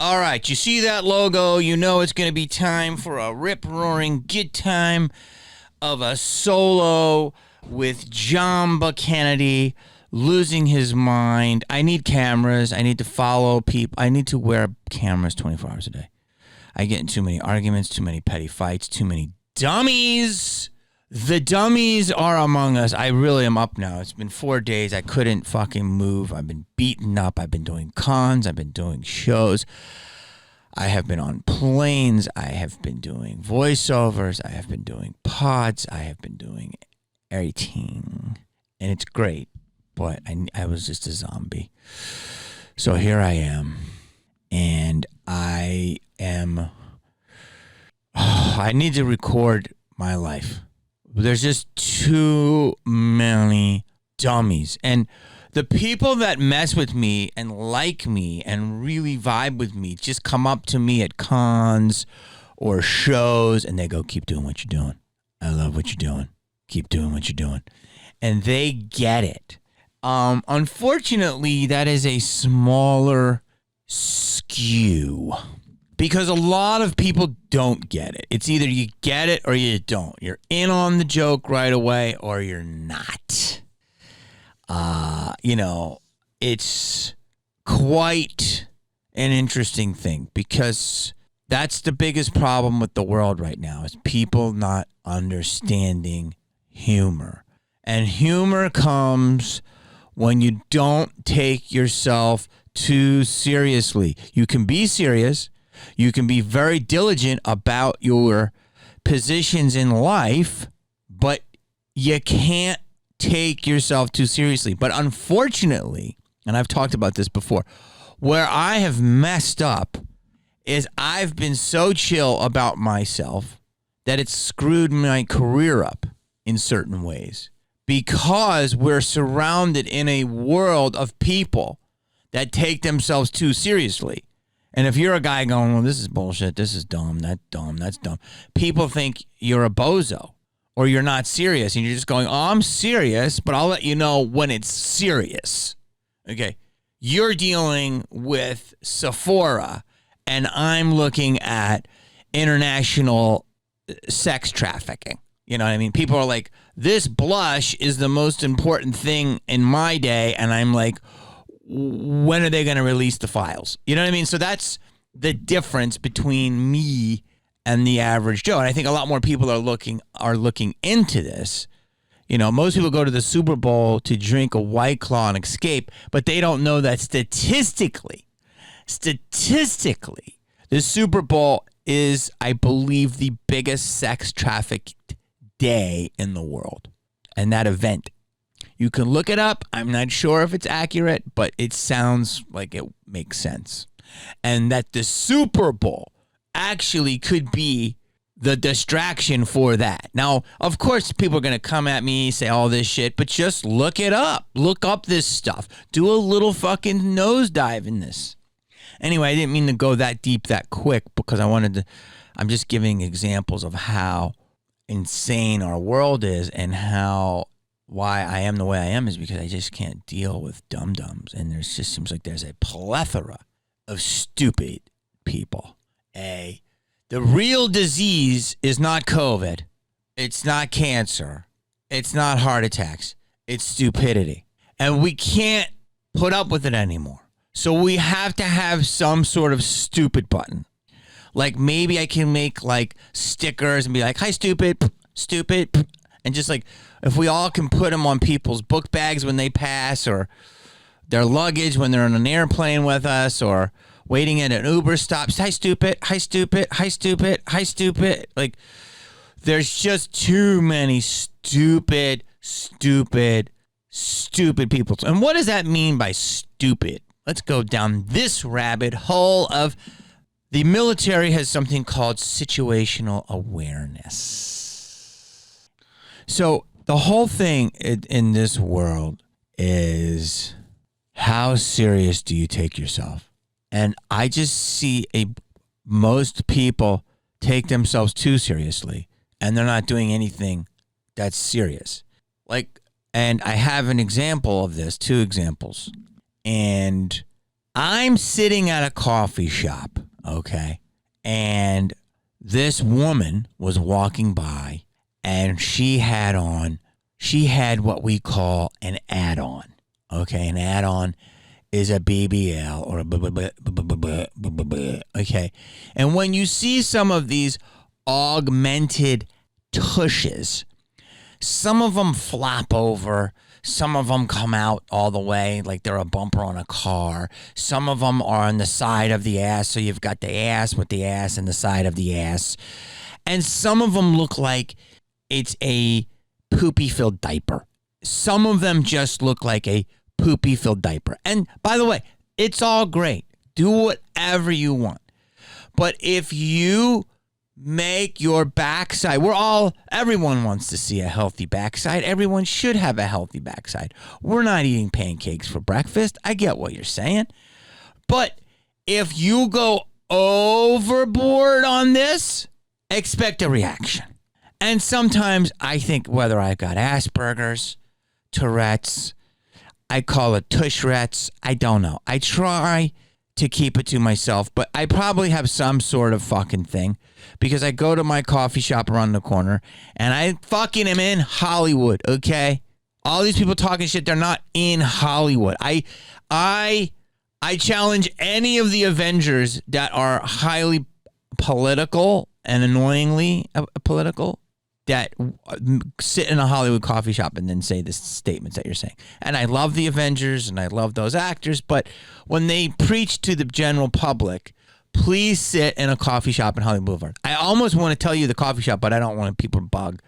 All right, you see that logo, you know it's going to be time for a rip-roaring good time of a solo with John Kennedy losing his mind. I need cameras. I need to follow people. I need to wear cameras 24 hours a day. I get in too many arguments, too many petty fights, too many dummies. The dummies are among us. I really am up now. It's been 4 days. I couldn't fucking move. I've been beaten up. I've been doing cons. I've been doing shows. I have been on planes. I have been doing voiceovers. I have been doing pods. I have been doing everything. And it's great. But I was just a zombie. So here I am. And I need to record my life. There's just too many dummies. And the people that mess with me and like me and really vibe with me just come up to me at cons or shows and they go, keep doing what you're doing. I love what you're doing. Keep doing what you're doing. And they get it. Unfortunately, that is a smaller skew. Because a lot of people don't get it. It's either you get it or you don't. You're in on the joke right away or you're not. It's quite an interesting thing because that's the biggest problem with the world right now is people not understanding humor. And humor comes when you don't take yourself too seriously. You can be serious. You can be very diligent about your positions in life, but you can't take yourself too seriously. But unfortunately, and I've talked about this before, where I have messed up is I've been so chill about myself that it's screwed my career up in certain ways because we're surrounded in a world of people that take themselves too seriously. And if you're a guy going, well, this is bullshit, this is dumb, that's dumb, people think you're a bozo or you're not serious. And you're just going, oh, I'm serious, but I'll let you know when it's serious. Okay. You're dealing with Sephora and I'm looking at international sex trafficking. You know what I mean? People are like, this blush is the most important thing in my day. And I'm like, when are they going to release the files? You know what I mean? So that's the difference between me and the average Joe. And I think a lot more people are looking into this. You know, most people go to the Super Bowl to drink a White Claw and escape, but they don't know that statistically, the Super Bowl is, I believe, the biggest sex trafficked day in the world. And that event. You can look it up. I'm not sure if it's accurate, but it sounds like it makes sense. And that the Super Bowl actually could be the distraction for that. Now, of course, people are going to come at me, say all this shit, but just look it up. Look up this stuff. Do a little fucking nosedive in this. Anyway, I didn't mean to go that deep that quick because I'm just giving examples of how insane our world is and why I am the way I am is because I just can't deal with dum-dums. And there just seems like there's a plethora of stupid people. The real disease is not COVID. It's not cancer. It's not heart attacks. It's stupidity. And we can't put up with it anymore. So we have to have some sort of stupid button. Like maybe I can make like stickers and be like, hi, stupid, stupid. And just like, if we all can put them on people's book bags when they pass or their luggage when they're on an airplane with us or waiting at an Uber stop. Hi, stupid. Hi, stupid. Hi, stupid. Hi, stupid. Like, there's just too many stupid people. And what does that mean by stupid? Let's go down this rabbit hole of the military has something called situational awareness. So the whole thing in this world is how serious do you take yourself? And I just see most people take themselves too seriously and they're not doing anything that's serious. And I have an example of this, 2 examples. And I'm sitting at a coffee shop, okay? And this woman was walking by and she had what we call an add-on, okay? An add-on is a BBL or a okay? And when you see some of these augmented tushes, some of them flop over. Some of them come out all the way like they're a bumper on a car. Some of them are on the side of the ass, so you've got the ass with the ass and the side of the ass. And some of them look like it's a poopy-filled diaper. Some of them just look like a poopy-filled diaper. And by the way, it's all great. Do whatever you want. But if you make your backside, everyone wants to see a healthy backside. Everyone should have a healthy backside. We're not eating pancakes for breakfast. I get what you're saying. But if you go overboard on this, expect a reaction. And sometimes I think whether I've got Asperger's, Tourette's, I call it Tushrette's, I don't know. I try to keep it to myself, but I probably have some sort of fucking thing because I go to my coffee shop around the corner and I fucking am in Hollywood, okay? All these people talking shit, they're not in Hollywood. I challenge any of the Avengers that are highly political and annoyingly political that sit in a Hollywood coffee shop and then say the statements that you're saying. And I love the Avengers and I love those actors, but when they preach to the general public, please sit in a coffee shop in Hollywood Boulevard. I almost want to tell you the coffee shop, but I don't want people to bug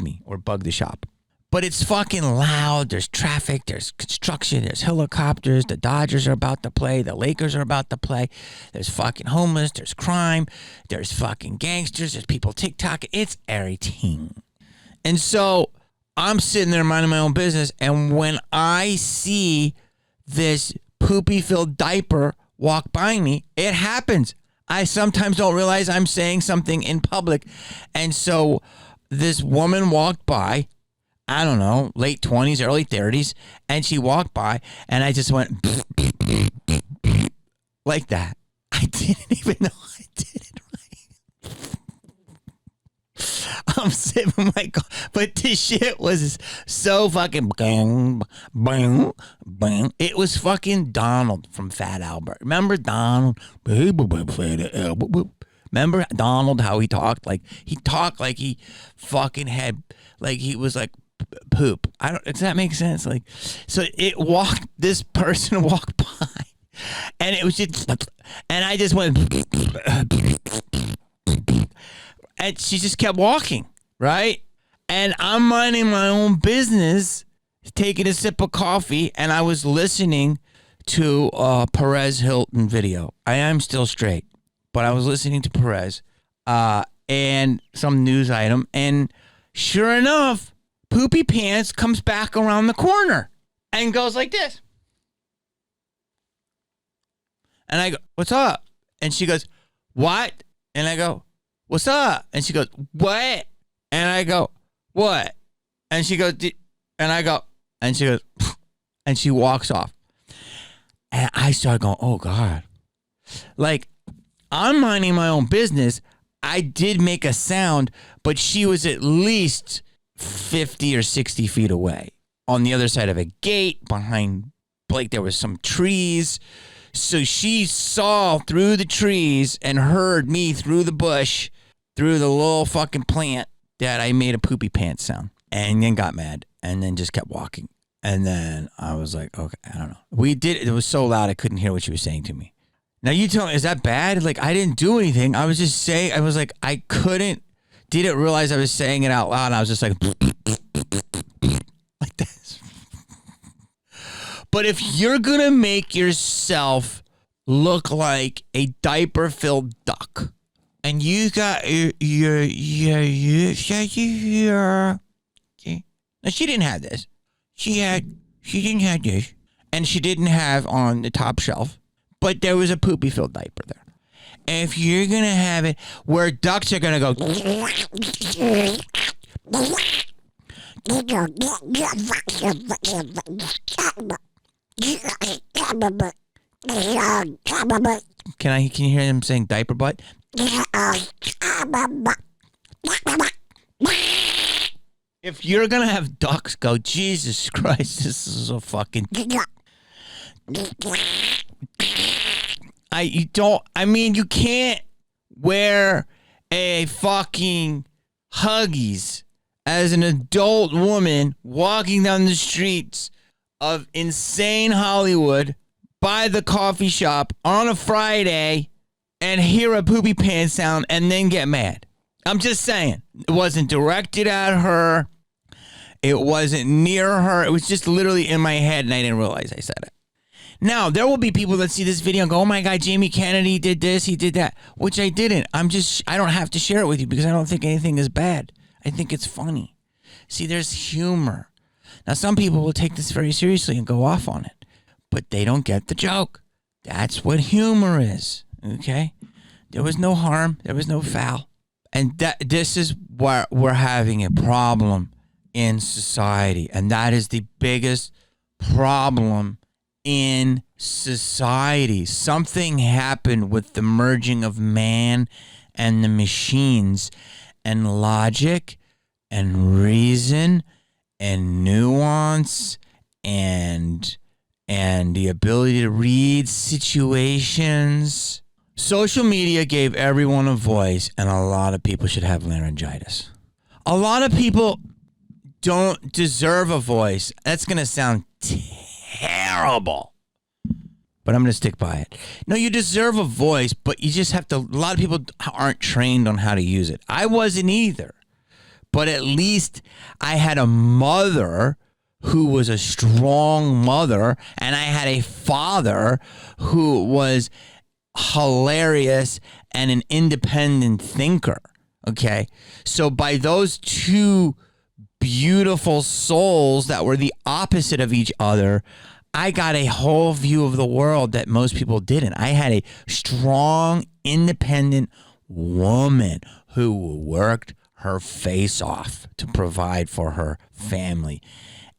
me or bug the shop. But it's fucking loud. There's traffic. There's construction. There's helicopters. The Dodgers are about to play. The Lakers are about to play. There's fucking homeless. There's crime. There's fucking gangsters. There's people TikTok. It's everything. And so I'm sitting there minding my own business. And when I see this poopy-filled diaper walk by me, it happens. I sometimes don't realize I'm saying something in public. And so this woman walked by, I don't know, late 20s, early 30s, and she walked by, and I just went like that. I didn't even know I did it right. I'm sipping my coffee, but this shit was so fucking bang, bang, bang. It was fucking Donald from Fat Albert. Remember Donald? Remember Donald, how he talked? Like, he talked like he fucking had, like he was like, poop. Does that make sense? Like, so this person walked by and it was just, and I just went, and she just kept walking, right? And I'm minding my own business, taking a sip of coffee, and I was listening to a Perez Hilton video. I am still straight, but I was listening to Perez, and some news item, and sure enough, Poopy Pants comes back around the corner and goes like this. And I go, what's up? And she goes, what? And I go, what's up? And she goes, what? And I go, what? And she goes, and I go, and she goes, and she walks off. And I started going, oh God. Like, I'm minding my own business. I did make a sound, but she was at least 50 or 60 feet away on the other side of a gate behind, like, there was some trees. So she saw through the trees and heard me through the bush, through the little fucking plant, that I made a poopy pants sound, and then got mad and then just kept walking. And then I was like, okay, I don't know. It was so loud I couldn't hear what she was saying to me. Now you tell me, is that bad? Like, I didn't do anything. I was just saying, I was like, didn't realize I was saying it out loud. And I was just like this. But if you're going to make yourself look like a diaper-filled duck, and you got your now, she didn't have this. She didn't have this. And she didn't have on the top shelf, but there was a poopy-filled diaper there. If you're going to have it where ducks are going to go, Can you hear him saying diaper butt? If you're gonna have ducks go, Jesus Christ, this is a fucking. You can't wear a fucking Huggies as an adult woman walking down the streets of insane Hollywood by the coffee shop on a Friday and hear a poopy pants sound and then get mad. I'm just saying. It wasn't directed at her. It wasn't near her. It was just literally in my head and I didn't realize I said it. Now, there will be people that see this video and go, oh my God, Jamie Kennedy did this, he did that, which I didn't. I don't have to share it with you because I don't think anything is bad. I think it's funny. See, there's humor. Now, some people will take this very seriously and go off on it, but they don't get the joke. That's what humor is, okay? There was no harm. There was no foul. And this is where we're having a problem in society, and that is the biggest problem in society. Something happened with the merging of man and the machines, and logic and reason and nuance and the ability to read situations. Social media gave everyone a voice, and a lot of people should have laryngitis. A lot of people don't deserve a voice. That's going to sound terrible, but I'm going to stick by it. No, you deserve a voice, but you just have to. A lot of people aren't trained on how to use it. I wasn't either, but at least I had a mother who was a strong mother, and I had a father who was hilarious and an independent thinker. Okay, so by those two beautiful souls that were the opposite of each other, I got a whole view of the world that most people didn't. I had a strong, independent woman who worked her face off to provide for her family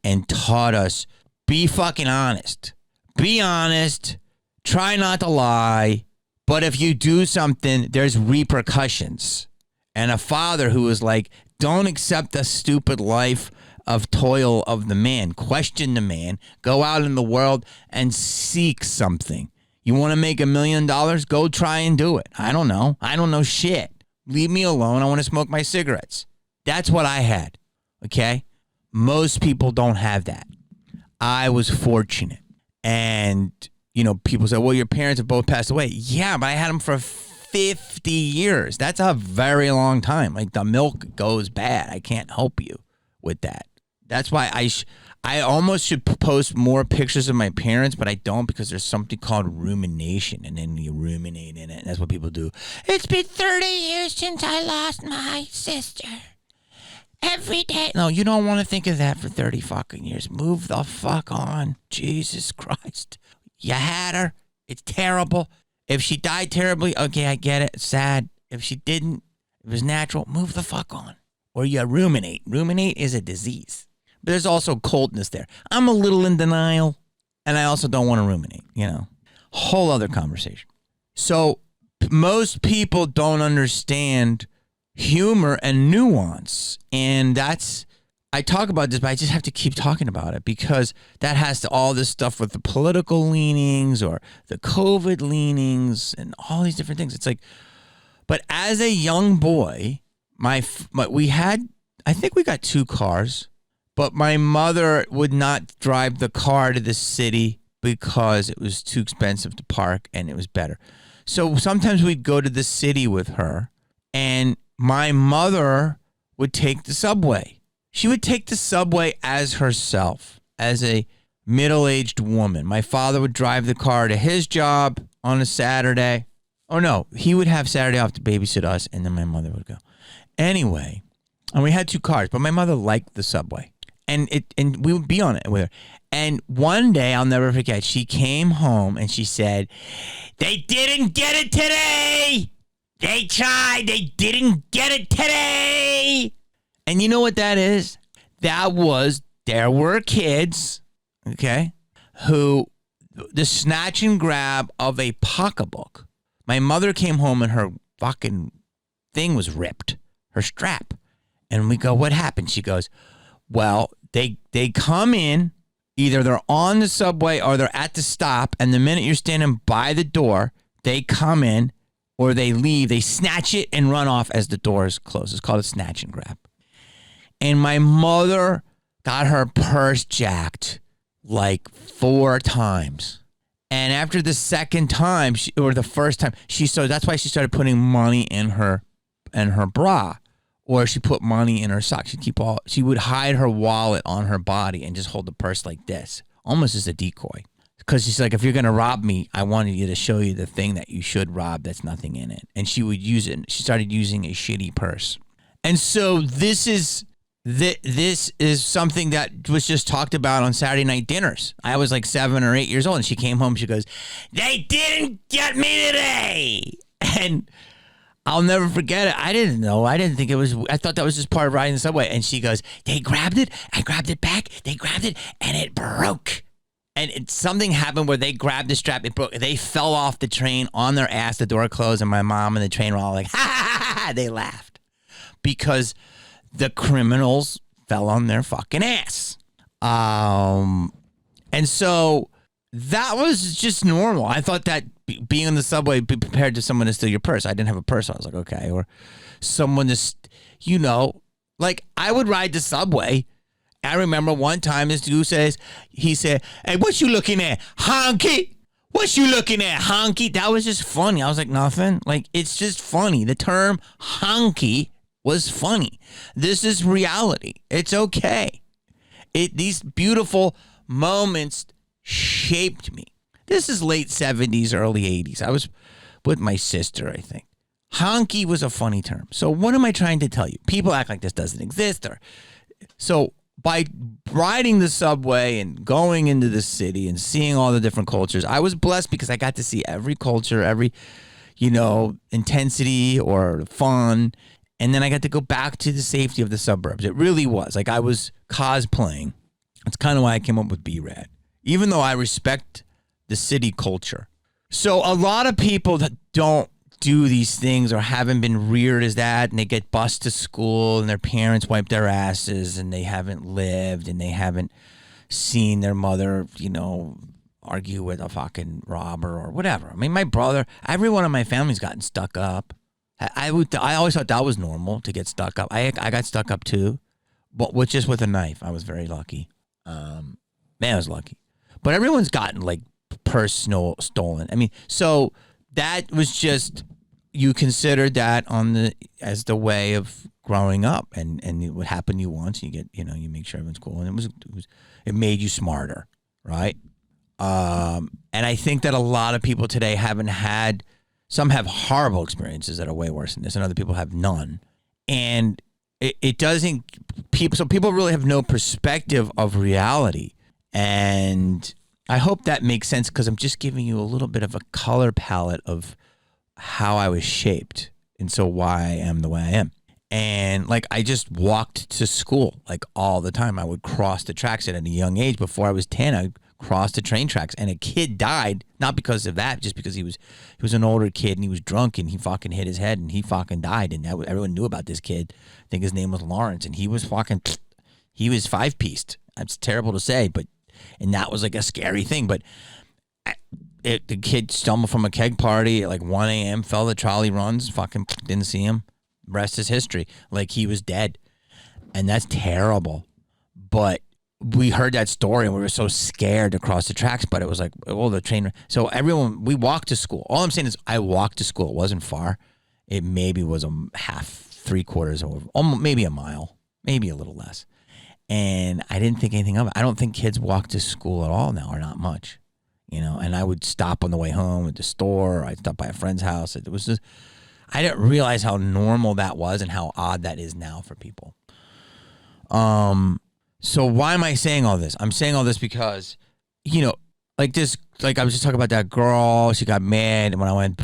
and taught us, be fucking honest. Be honest. Try not to lie. But if you do something, there's repercussions. And a father who was like, don't accept the stupid life of toil of the man. Question the man. Go out in the world and seek something. You want to make $1 million? Go try and do it. I don't know. I don't know shit. Leave me alone. I want to smoke my cigarettes. That's what I had. Okay? Most people don't have that. I was fortunate. And, people say, well, your parents have both passed away. Yeah, but I had them for 50 years. That's a very long time. Like, the milk goes bad. I can't help you with that. That's why I almost should post more pictures of my parents, but I don't, because there's something called rumination, and then you ruminate in it, and that's what people do. It's been 30 years since I lost my sister. Every day. No, you don't want to think of that for 30 fucking years. Move the fuck on. Jesus Christ. You had her. It's terrible. If she died terribly, okay, I get it. It's sad. If she didn't, it was natural. Move the fuck on. Or you ruminate. Ruminate is a disease. But there's also coldness there. I'm a little in denial, and I also don't want to ruminate, Whole other conversation. So most people don't understand humor and nuance. And I talk about this, but I just have to keep talking about it, because that has to all this stuff with the political leanings or the COVID leanings and all these different things. It's like, but as a young boy, I think we got 2 cars, but my mother would not drive the car to the city because it was too expensive to park and it was better. So sometimes we'd go to the city with her, and my mother would take the subway. She would take the subway as herself, as a middle-aged woman. My father would drive the car to his job on a Saturday. Oh, no, he would have Saturday off to babysit us, and then my mother would go. Anyway, and we had 2 cars, but my mother liked the subway. And we would be on it with her. And one day, I'll never forget, she came home and she said, "They didn't get it today. They tried. They didn't get it today." And you know what that is? There were kids, okay, who the snatch and grab of a pocketbook. My mother came home and her fucking thing was ripped, her strap. And we go, what happened? She goes, well, they come in, either they're on the subway or they're at the stop, and the minute you're standing by the door, they come in or they leave, they snatch it and run off as the doors close. It's called a snatch and grab. And my mother got her purse jacked like 4 times. And after the second time, or the first time, that's why she started putting money in her bra, or she put money in her sock. She would hide her wallet on her body and just hold the purse like this, almost as a decoy. Because she's like, if you're gonna rob me, I wanted you to show you the thing that you should rob that's nothing in it. And she would use it. She started using a shitty purse. And so this is something that was just talked about on Saturday night dinners. I was like 7 or 8 years old, and she came home. She goes, "They didn't get me today," and I'll never forget it. I didn't know. I didn't think it was. I thought that was just part of riding the subway. And she goes, "They grabbed it. I grabbed it back. They grabbed it, and it broke." And something happened where they grabbed the strap. It broke. They fell off the train on their ass. The door closed, and my mom and the train were all like, "Ha ha ha ha!" They laughed because the criminals fell on their fucking ass. And so that was just normal. I thought that being on the subway, be prepared to someone to steal your purse. I didn't have a purse. So I was like, okay. Or someone just, like I would ride the subway. I remember one time this dude he said, "Hey, what you looking at? Honky? What you looking at? Honky?" That was just funny. I was like, nothing. Like, it's just funny. The term honky was funny. This is reality. It's okay. These beautiful moments shaped me. This is late 70s, early 80s. I was with my sister, I think. Honky was a funny term. So what am I trying to tell you? People act like this doesn't exist. So by riding the subway and going into the city and seeing all the different cultures, I was blessed because I got to see every culture, every, intensity or fun. And then I got to go back to the safety of the suburbs. It really was. Like I was cosplaying. That's kind of why I came up with B-Rad. Even though I respect the city culture. So a lot of people that don't do these things or haven't been reared as that, and they get bused to school and their parents wipe their asses and they haven't lived and they haven't seen their mother, argue with a fucking robber or whatever. I mean, my brother, everyone in my family's gotten stuck up. I always thought that was normal to get stuck up. I got stuck up too, but just with a knife. I was very lucky. I was lucky. But everyone's gotten like purse stolen. I mean, so that was just, you considered that as the way of growing up, and it would happen to you once. You get, you make sure everyone's cool, and it made you smarter, right? And I think that a lot of people today haven't had. Some have horrible experiences that are way worse than this, and other people have none. And it doesn't, so people really have no perspective of reality. And I hope that makes sense because I'm just giving you a little bit of a color palette of how I was shaped and so why I am the way I am. And like I just walked to school like all the time. I would cross the tracks at a young age. Before I was 10, I crossed the train tracks, and a kid died, not because of that, just because he was an older kid and he was drunk and he fucking hit his head and he fucking died, and everyone knew about this kid. I think his name was Lawrence, and he was 5-pieced. That's terrible to say, and that was like a scary thing. But the kid stumbled from a keg party at like 1 a.m., fell the trolley runs, fucking didn't see him. Rest is history. Like he was dead, and that's terrible. But we heard that story and we were so scared to cross the tracks, but it was like, the train. So we walked to school. All I'm saying is I walked to school. It wasn't far. It maybe was a half, 3/4 over, almost maybe a mile, maybe a little less. And I didn't think anything of it. I don't think kids walk to school at all now, or not much, and I would stop on the way home at the store. Or I'd stop by a friend's house. It was just, I didn't realize how normal that was and how odd that is now for people. So why am I saying all this? I'm saying all this because, like I was just talking about that girl. She got mad when I went,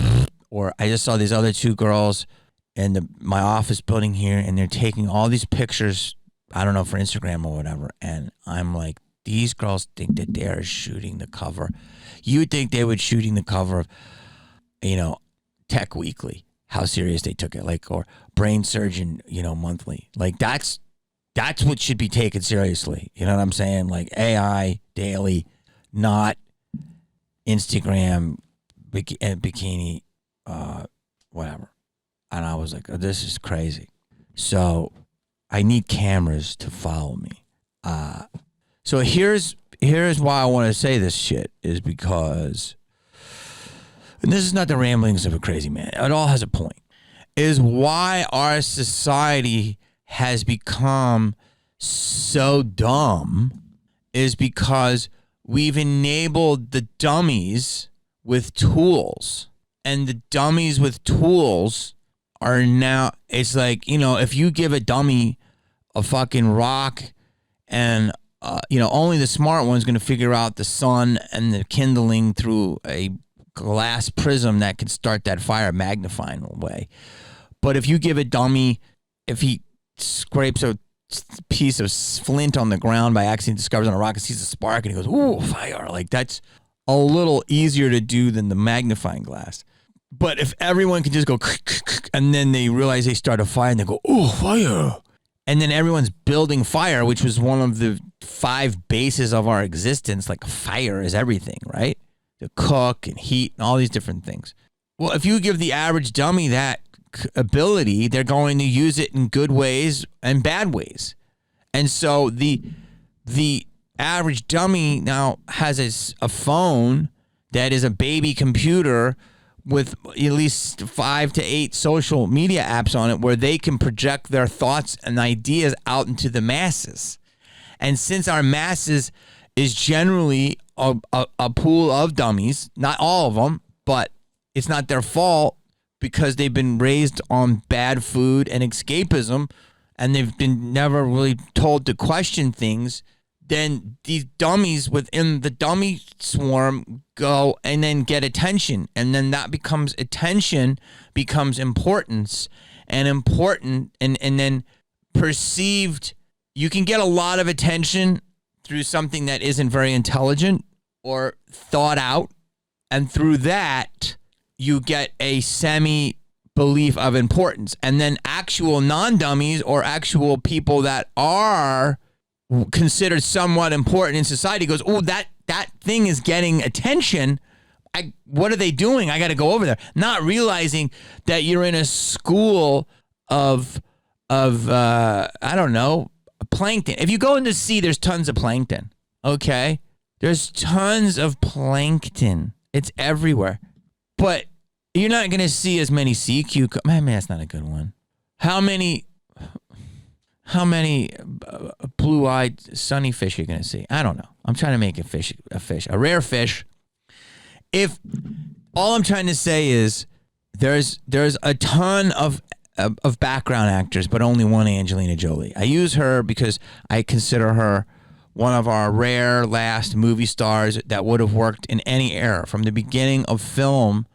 or I just saw these other 2 girls in my office building here, and they're taking all these pictures, I don't know, for Instagram or whatever. And I'm like, these girls think that they're shooting the cover. You would think they would shooting the cover of, Tech Weekly, how serious they took it, like, or Brain Surgeon, monthly. Like that's what should be taken seriously. You know what I'm saying? Like AI daily, not Instagram bikini, whatever. And I was like, oh, this is crazy. So I need cameras to follow me. So here's why I want to say this shit is because, and this is not the ramblings of a crazy man. It all has a point. Is why our society has become so dumb is because we've enabled the dummies with tools. And the dummies with tools are now, it's like, if you give a dummy a fucking rock and, only the smart one's going to figure out the sun and the kindling through a glass prism that can start that fire magnifying away. But if you give a dummy, if he scrapes a piece of flint on the ground by accident, discovers on a rock and sees a spark and he goes, ooh, fire. Like that's a little easier to do than the magnifying glass. But if everyone can just go, and then they realize they start a fire and they go, oh, fire. And then everyone's building fire, which was one of the 5 bases of our existence. Like fire is everything, right? To cook and heat and all these different things. Well, if you give the average dummy that ability, they're going to use it in good ways and bad ways. And so the average dummy now has a phone that is a baby computer with at least 5 to 8 social media apps on it where they can project their thoughts and ideas out into the masses. And since our masses is generally a pool of dummies, not all of them, but it's not their fault because they've been raised on bad food and escapism and they've been never really told to question things, then these dummies within the dummy swarm go and then get attention. And then that becomes attention, becomes importance and important and then perceived. You can get a lot of attention through something that isn't very intelligent or thought out. And through that, you get a semi-belief of importance. And then actual non-dummies or actual people that are considered somewhat important in society goes, oh, that thing is getting attention. What are they doing? I got to go over there. Not realizing that you're in a school of I don't know, plankton. If you go in the sea, there's tons of plankton. Okay? There's tons of plankton. It's everywhere. But you're not going to see as many sea cucumbers. Man, that's not a good one. How many blue-eyed sunny fish are you going to see? I don't know. I'm trying to make a rare fish. If all I'm trying to say is there's a ton of background actors, but only one Angelina Jolie. I use her because I consider her one of our rare last movie stars that would have worked in any era. From the beginning of film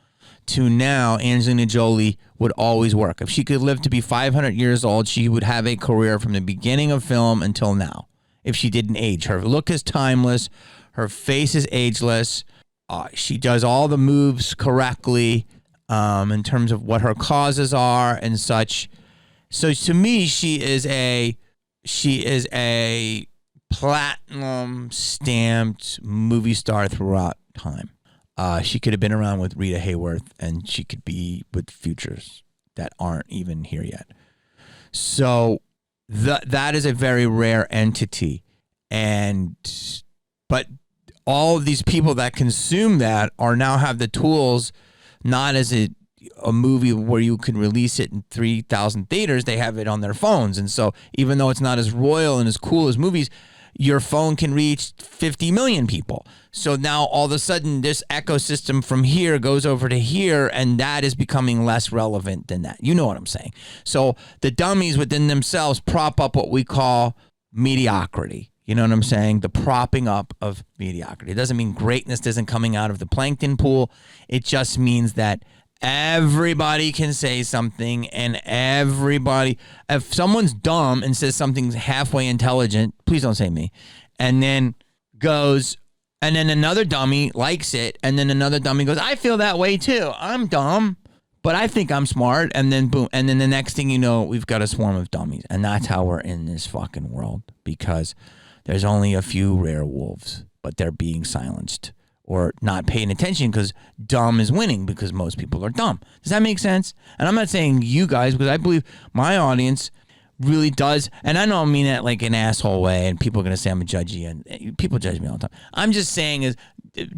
to now, Angelina Jolie would always work. If she could live to be 500 years old, she would have a career from the beginning of film until now. If she didn't age. Her look is timeless. Her face is ageless. She does all the moves correctly in terms of what her causes are and such. So to me, she is a platinum stamped movie star throughout time. She could have been around with Rita Hayworth, and she could be with futures that aren't even here yet. So that is a very rare entity. But all of these people that consume that are now have the tools, not as a movie where you can release it in 3,000 theaters, they have it on their phones. And so even though it's not as royal and as cool as movies, your phone can reach 50 million people. So now all of a sudden this ecosystem from here goes over to here, and that is becoming less relevant than that. You know what I'm saying? So the dummies within themselves prop up what we call mediocrity. You know what I'm saying? The propping up of mediocrity. It doesn't mean greatness isn't coming out of the plankton pool. It just means that everybody can say something, and if someone's dumb and says something's halfway intelligent, please don't say me, and then goes And then another dummy likes it. And then another dummy goes, I feel that way too. I'm dumb, but I think I'm smart. And then boom. And then the next thing you know, we've got a swarm of dummies. And that's how we're in this fucking world, because there's only a few rare wolves, but they're being silenced or not paying attention because dumb is winning because most people are dumb. Does that make sense? And I'm not saying you guys, because I believe my audience really does. And I don't mean that like an asshole way, and people are going to say I'm a judgy, and people judge me all the time. I'm just saying is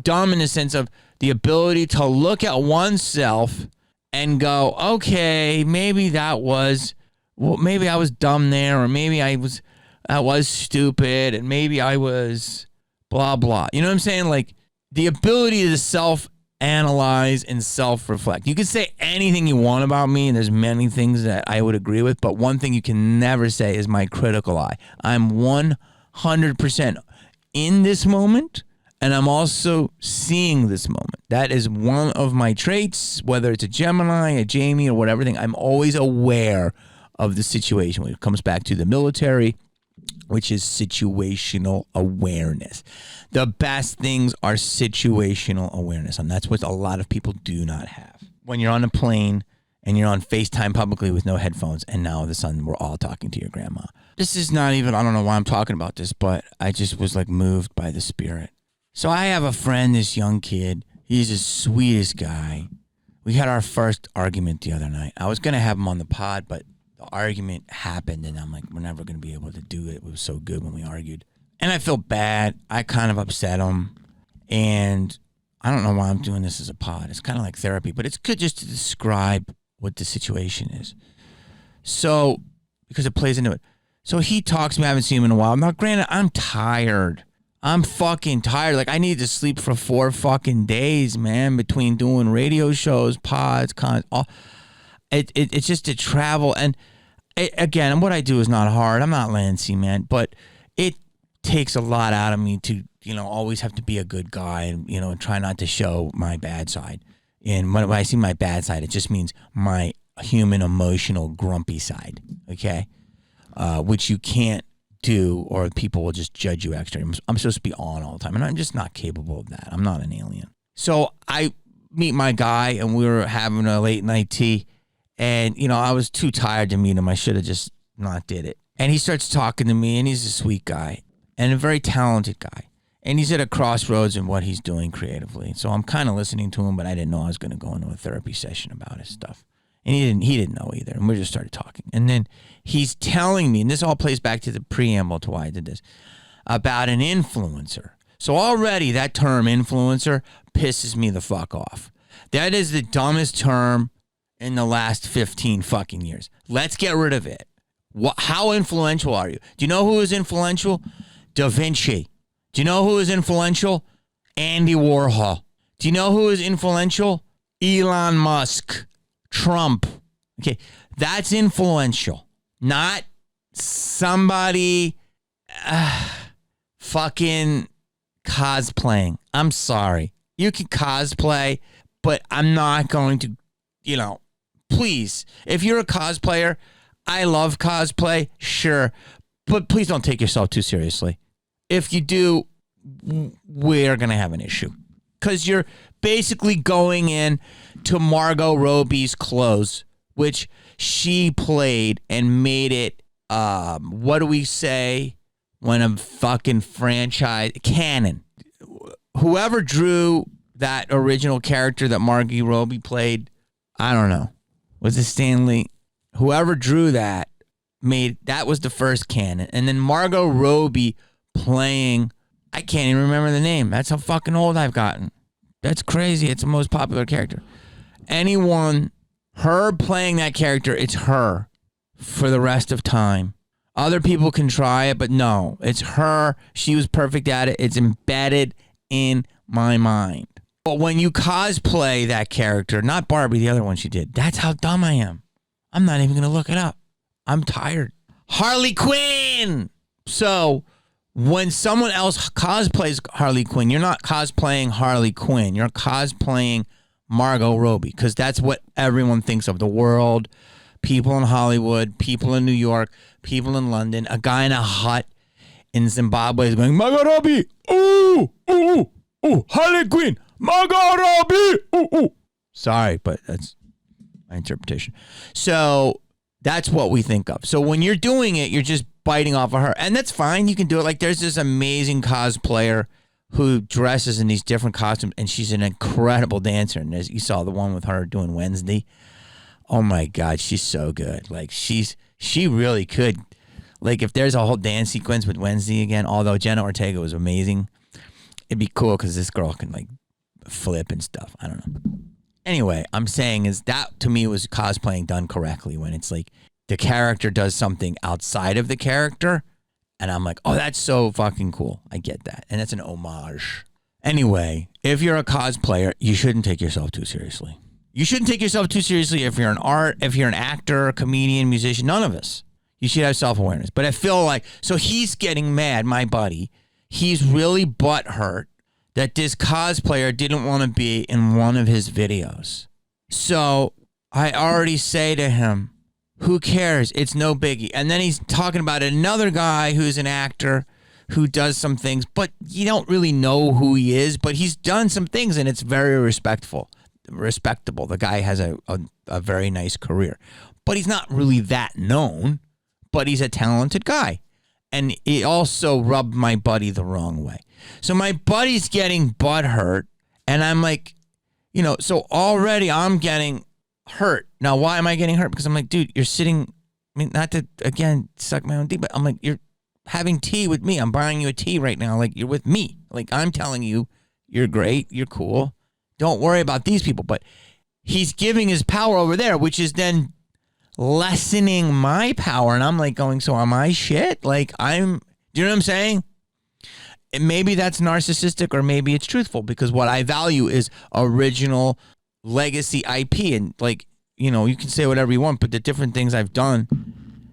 dumb in the sense of the ability to look at oneself and go, okay, maybe that was, well, maybe I was dumb there, or maybe I was stupid, and maybe I was blah, blah. You know what I'm saying? Like the ability to self-analyze and self-reflect. You can say anything you want about me, and there's many things that I would agree with, but one thing you can never say is my critical eye. I'm 100% in this moment, and I'm also seeing this moment. That is one of my traits, whether it's a Gemini, a Jamie, or whatever thing. I'm always aware of the situation. When it comes back to the military, which is situational awareness. The best things are situational awareness, and that's what a lot of people do not have. When you're on a plane and you're on FaceTime publicly with no headphones, and now all of a sudden we're all talking to your grandma. This is not even, I don't know why I'm talking about this, but I just was like moved by the spirit. So I have a friend, this young kid. He's the sweetest guy. We had our first argument the other night. I was going to have him on the pod, but the argument happened, and I'm like, we're never going to be able to do it. It was so good when we argued. And I feel bad. I kind of upset him. And I don't know why I'm doing this as a pod. It's kind of like therapy, but it's good just to describe what the situation is. So, because it plays into it. So he talks to me. I haven't seen him in a while. Now, granted, I'm tired. I'm fucking tired. Like, I need to sleep for 4 fucking days, man, between doing radio shows, pods, all. It's just to travel. And again, what I do is not hard. I'm not Lancey, man, but it takes a lot out of me to, always have to be a good guy and, and try not to show my bad side. And when I see my bad side, it just means my human, emotional, grumpy side, okay? Which you can't do, or people will just judge you extra. I'm supposed to be on all the time, and I'm just not capable of that. I'm not an alien. So I meet my guy, and we were having a late night tea. And, I was too tired to meet him. I should have just not did it. And he starts talking to me, and he's a sweet guy and a very talented guy. And he's at a crossroads in what he's doing creatively. So I'm kind of listening to him, but I didn't know I was going to go into a therapy session about his stuff. And he didn't know either. And we just started talking. And then he's telling me, and this all plays back to the preamble to why I did this, about an influencer. So already that term influencer pisses me the fuck off. That is the dumbest term in the last 15 fucking years. Let's get rid of it. How influential are you? Do you know who is influential? Da Vinci. Do you know who is influential? Andy Warhol. Do you know who is influential? Elon Musk. Trump. Okay, that's influential. Not somebody fucking cosplaying. I'm sorry. You can cosplay, but I'm not going to, please, if you're a cosplayer, I love cosplay, sure, but please don't take yourself too seriously. If you do, we're going to have an issue. Because you're basically going in to Margot Robbie's clothes, which she played and made it, what do we say when a fucking franchise, canon. Whoever drew that original character that Margot Robbie played, I don't know. Was it Stanley? Whoever drew that that was the first canon. And then Margot Robbie playing, I can't even remember the name. That's how fucking old I've gotten. That's crazy. It's the most popular character. Her playing that character, it's her for the rest of time. Other people can try it, but no, it's her. She was perfect at it. It's embedded in my mind. But when you cosplay that character, not Barbie, the other one she did, that's how dumb I am. I'm not even going to look it up. I'm tired. Harley Quinn. So when someone else cosplays Harley Quinn, you're not cosplaying Harley Quinn. You're cosplaying Margot Robbie, because that's what everyone thinks of. The world, people in Hollywood, people in New York, people in London, a guy in a hut in Zimbabwe is going, Magarabi, ooh, ooh, ooh, Harley Quinn, Magarabi, ooh, ooh. Sorry, but that's my interpretation. So that's what we think of. So when you're doing it, you're just biting off of her. And that's fine. You can do it. Like there's this amazing cosplayer who dresses in these different costumes, and she's an incredible dancer. And you saw the one with her doing Wednesday. Oh my God, she's so good. Like she really could. Like if there's a whole dance sequence with Wednesday again, although Jenna Ortega was amazing, it'd be cool because this girl can like flip and stuff. I don't know. Anyway, I'm saying is that to me was cosplaying done correctly when it's like the character does something outside of the character. And I'm like, oh, that's so fucking cool. I get that. And it's an homage. Anyway, if you're a cosplayer, you shouldn't take yourself too seriously. You shouldn't take yourself too seriously if you're if you're an actor, comedian, musician, none of us. You should have self-awareness. But I feel like, so he's getting mad, my buddy. He's really butthurt that this cosplayer didn't want to be in one of his videos. So I already say to him, who cares? It's no biggie. And then he's talking about another guy who's an actor who does some things, but you don't really know who he is, but he's done some things and it's very respectable. The guy has a very nice career, but he's not really that known, but he's a talented guy. And it also rubbed my buddy the wrong way. So my buddy's getting butthurt, and I'm like, so already I'm getting hurt. Now, why am I getting hurt? Because I'm like, dude, you're sitting, I mean, not to, again, suck my own dick, but I'm like, you're having tea with me. I'm buying you a tea right now. Like, you're with me. Like, I'm telling you, you're great. You're cool. Don't worry about these people. But he's giving his power over there, which is then lessening my power. And I'm like going, so am I shit? Like, do you know what I'm saying? And maybe that's narcissistic or maybe it's truthful because what I value is original legacy IP. And like, you can say whatever you want, but the different things I've done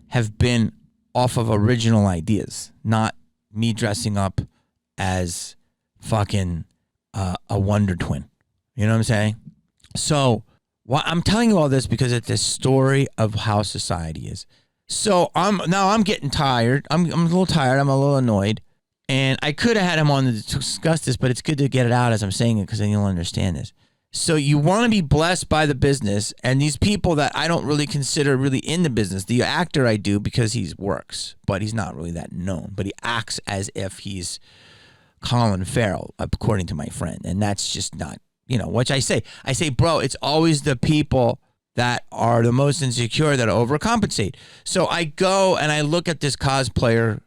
have been off of original ideas, not me dressing up as fucking a Wonder Twin. You know what I'm saying? So I'm telling you all this because it's a story of how society is. So I'm getting tired. I'm a little tired. I'm a little annoyed. And I could have had him on to discuss this, but it's good to get it out as I'm saying it because then you'll understand this. So you want to be blessed by the business, and these people that I don't really consider really in the business. The actor I do because he works, but he's not really that known. But he acts as if he's Colin Farrell, according to my friend. And that's just not, which I say, bro, it's always the people that are the most insecure that overcompensate. So I go and I look at this cosplayer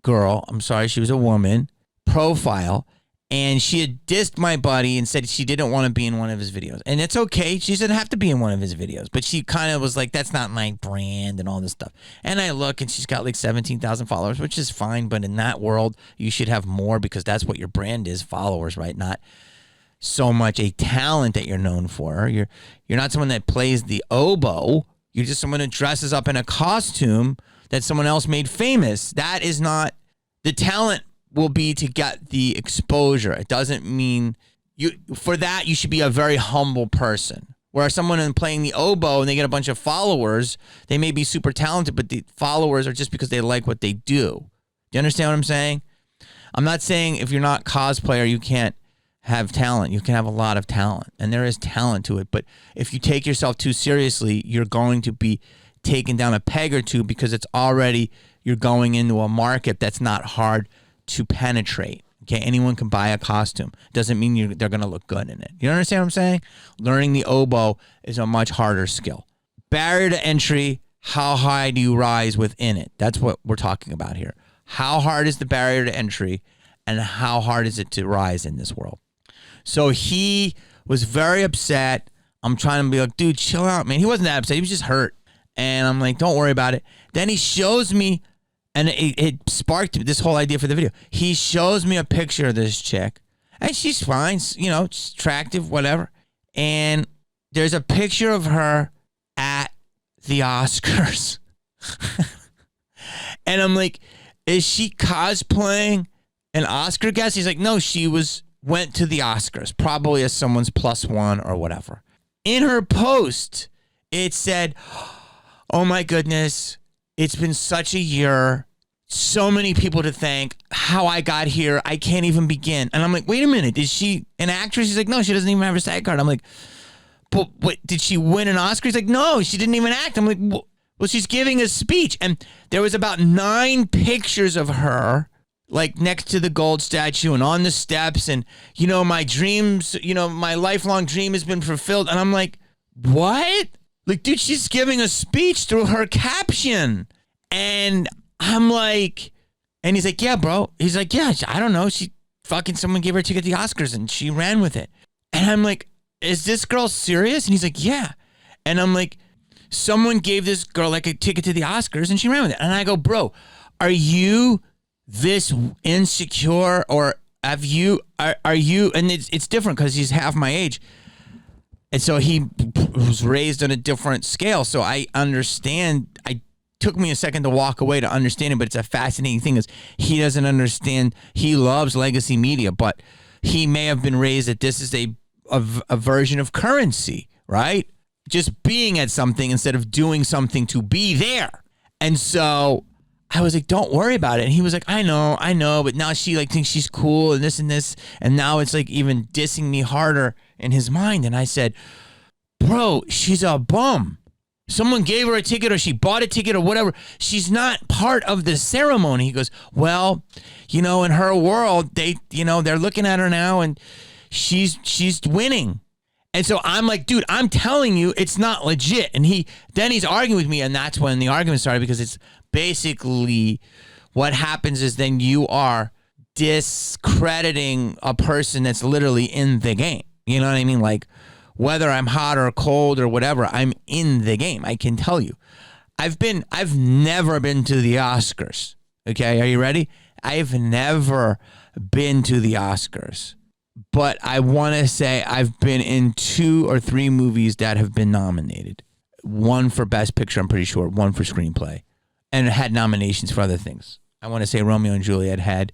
girl, I'm sorry, she was a woman, profile, and she had dissed my buddy and said she didn't want to be in one of his videos. And it's okay, she doesn't have to be in one of his videos, but she kind of was like, that's not my brand and all this stuff. And I look and she's got like 17,000 followers, which is fine, but in that world, you should have more because that's what your brand is, followers, right? Not so much a talent that you're known for. You're not someone that plays the oboe. You're just someone who dresses up in a costume that someone else made famous. That is not the talent. Will be to get the exposure. It doesn't mean for that you should be a very humble person. Whereas someone playing the oboe and they get a bunch of followers, they may be super talented, but the followers are just because they like what they do. Do you understand what I'm saying? I'm not saying if you're not cosplayer, you can't have talent. You can have a lot of talent, and there is talent to it. But if you take yourself too seriously, you're going to be taken down a peg or two because you're going into a market that's not hard to penetrate. Okay, anyone can buy a costume. Doesn't mean they're going to look good in it. You understand what I'm saying? Learning the oboe is a much harder skill. Barrier to entry, how high do you rise within it? That's what we're talking about here. How hard is the barrier to entry and how hard is it to rise in this world? So he was very upset. I'm trying to be like, dude, chill out, man. He wasn't that upset. He was just hurt. And I'm like, don't worry about it. Then he shows me, and it sparked this whole idea for the video. He shows me a picture of this chick, and she's fine, she's attractive, whatever. And there's a picture of her at the Oscars. And I'm like, is she cosplaying an Oscar guest? He's like, no, she went to the Oscars, probably as someone's +1 or whatever. In her post, it said, oh my goodness, it's been such a year so many people to thank. How I got here, I can't even begin. And I'm like, wait a minute, is she an actress? She's like, no, she doesn't even have a SAG card. I'm like, but what, did she win an Oscar? He's like, no, she didn't even act. I'm like, well, she's giving a speech. And there was about 9 pictures of her, like next to the gold statue and on the steps. And, you know, my dreams, you know, my lifelong dream has been fulfilled. And I'm like, what? Like, dude, she's giving a speech through her caption. And I'm like, and he's like, yeah, bro. He's like, yeah, I don't know. Someone gave her a ticket to the Oscars and she ran with it. And I'm like, is this girl serious? And he's like, yeah. And I'm like, someone gave this girl like a ticket to the Oscars and she ran with it. And I go, bro, are you this insecure, or are you, and it's different because he's half my age. And so he was raised on a different scale. So I understand. It took me a second to walk away to understand it, but it's a fascinating thing is he doesn't understand. He loves legacy media, but he may have been raised that this is a version of currency, right? Just being at something instead of doing something to be there. And so I was like, don't worry about it. And he was like, I know, but now she like thinks she's cool and this and this. And now it's like even dissing me harder in his mind. And I said, bro, she's a bum. Someone gave her a ticket or she bought a ticket or whatever. She's not part of the ceremony. He goes, well, you know, in her world, they're looking at her now and she's winning. And so I'm like, dude, I'm telling you, it's not legit. And he's arguing with me. And that's when the argument started, because it's basically what happens is then you are discrediting a person that's literally in the game. You know what I mean? Like, whether I'm hot or cold or whatever, I'm in the game. I can tell you. I've never been to the Oscars. Okay, are you ready? I've never been to the Oscars. But I want to say I've been in 2 or 3 movies that have been nominated. One for Best Picture, I'm pretty sure. One for Screenplay. And it had nominations for other things. I want to say Romeo and Juliet had...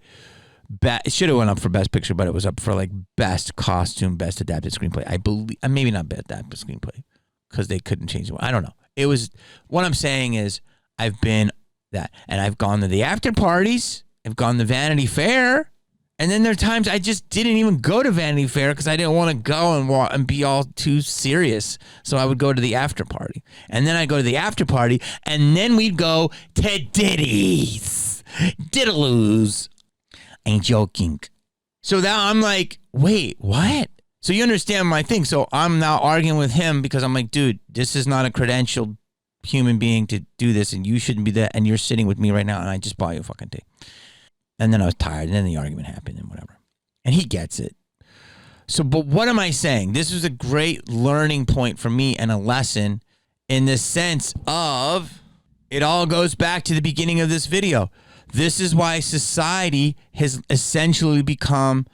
it should have went up for Best Picture, but it was up for like Best Costume, Best Adapted Screenplay. I believe... maybe not Best Adapted Screenplay, because they couldn't change it. I don't know. It was... what I'm saying is I've been that. And I've gone to the after parties. I've gone to Vanity Fair. And then there are times I just didn't even go to Vanity Fair because I didn't want to go and be all too serious. So I would go to the after party. And then I'd go to the after party, and then we'd go to Diddy's. Diddaloos. Ain't joking. So now I'm like, wait, what? So you understand my thing. So I'm now arguing with him because I'm like, dude, this is not a credentialed human being to do this, and you shouldn't be that. And you're sitting with me right now, and I just bought you a fucking tea. And then I was tired, and then the argument happened and whatever. And he gets it. So, but what am I saying? This was a great learning point for me and a lesson in the sense of it all goes back to the beginning of this video. This is why society has essentially become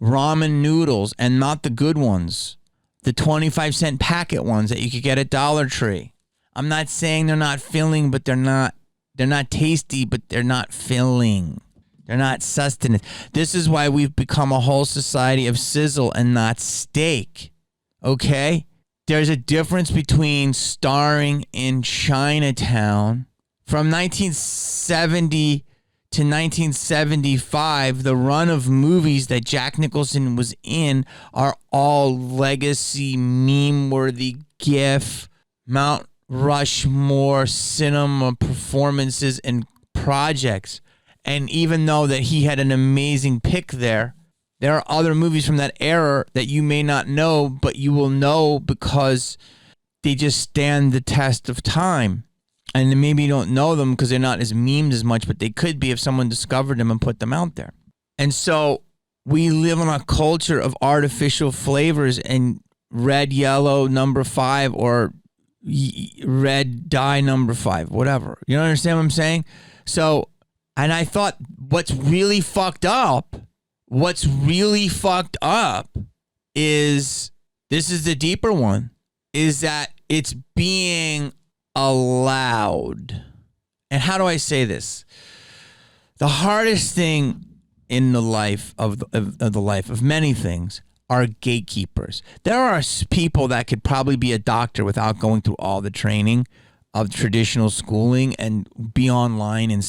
ramen noodles, and not the good ones. The 25-cent packet ones that you could get at Dollar Tree. I'm not saying they're not filling, but they're not tasty, but they're not filling. They're not sustenance. This is why we've become a whole society of sizzle and not steak. Okay? There's a difference between starring in Chinatown from 1970 to 1975. The run of movies that Jack Nicholson was in are all legacy, meme-worthy GIF, Mount Rushmore cinema performances and projects. And even though that he had an amazing pick there are other movies from that era that you may not know, but you will know because they just stand the test of time. And then maybe you don't know them because they're not as memed as much, but they could be if someone discovered them and put them out there. And so we live in a culture of artificial flavors and red, yellow, number 5, or red dye number 5, whatever. You understand what I'm saying? So... and I thought what's really fucked up is, this is the deeper one, is that it's being allowed. And how do I say this? The hardest thing in the life of the life of many things are gatekeepers. There are people that could probably be a doctor without going through all the training of traditional schooling and be online and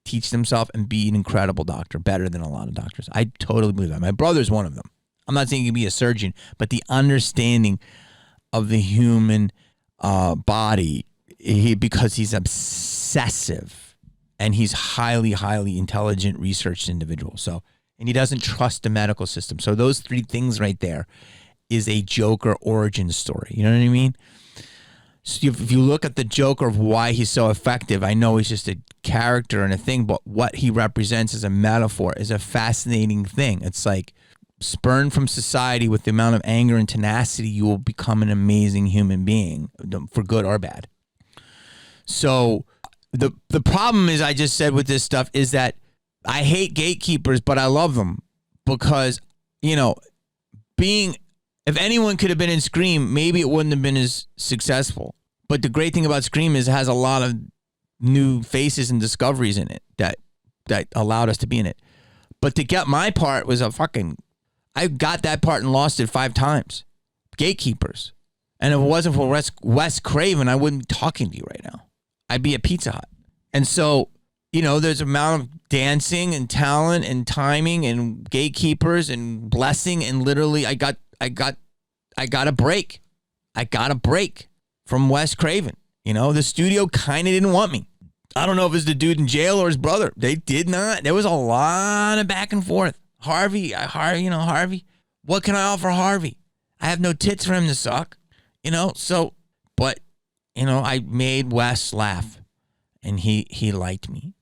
teach themselves and be an incredible doctor, better than a lot of doctors. I totally believe that. My brother's one of them. I'm not saying he can be a surgeon, but the understanding of the human body, because he's obsessive and he's highly, highly intelligent, researched individual. So, and he doesn't trust the medical system. So those three things right there is a Joker origin story. You know what I mean? So if you look at the Joker of why he's so effective, I know he's just a character and a thing, but what he represents as a metaphor is a fascinating thing. It's like, spurned from society with the amount of anger and tenacity, you will become an amazing human being, for good or bad. So the problem is, I just said with this stuff, is that I hate gatekeepers, but I love them because, if anyone could have been in Scream, maybe it wouldn't have been as successful. But the great thing about Scream is it has a lot of new faces and discoveries in it that allowed us to be in it. But to get my part was I got that part and lost it 5 times. Gatekeepers. And if it wasn't for Wes Craven, I wouldn't be talking to you right now. I'd be at Pizza Hut. And so, there's an amount of dancing and talent and timing and gatekeepers and blessing, and literally I got a break. I got a break from Wes Craven. The studio kind of didn't want me. I don't know if it's the dude in jail or his brother. They did not. There was a lot of back and forth. Harvey, what can I offer Harvey? I have no tits for him to suck, but I made Wes laugh and he liked me.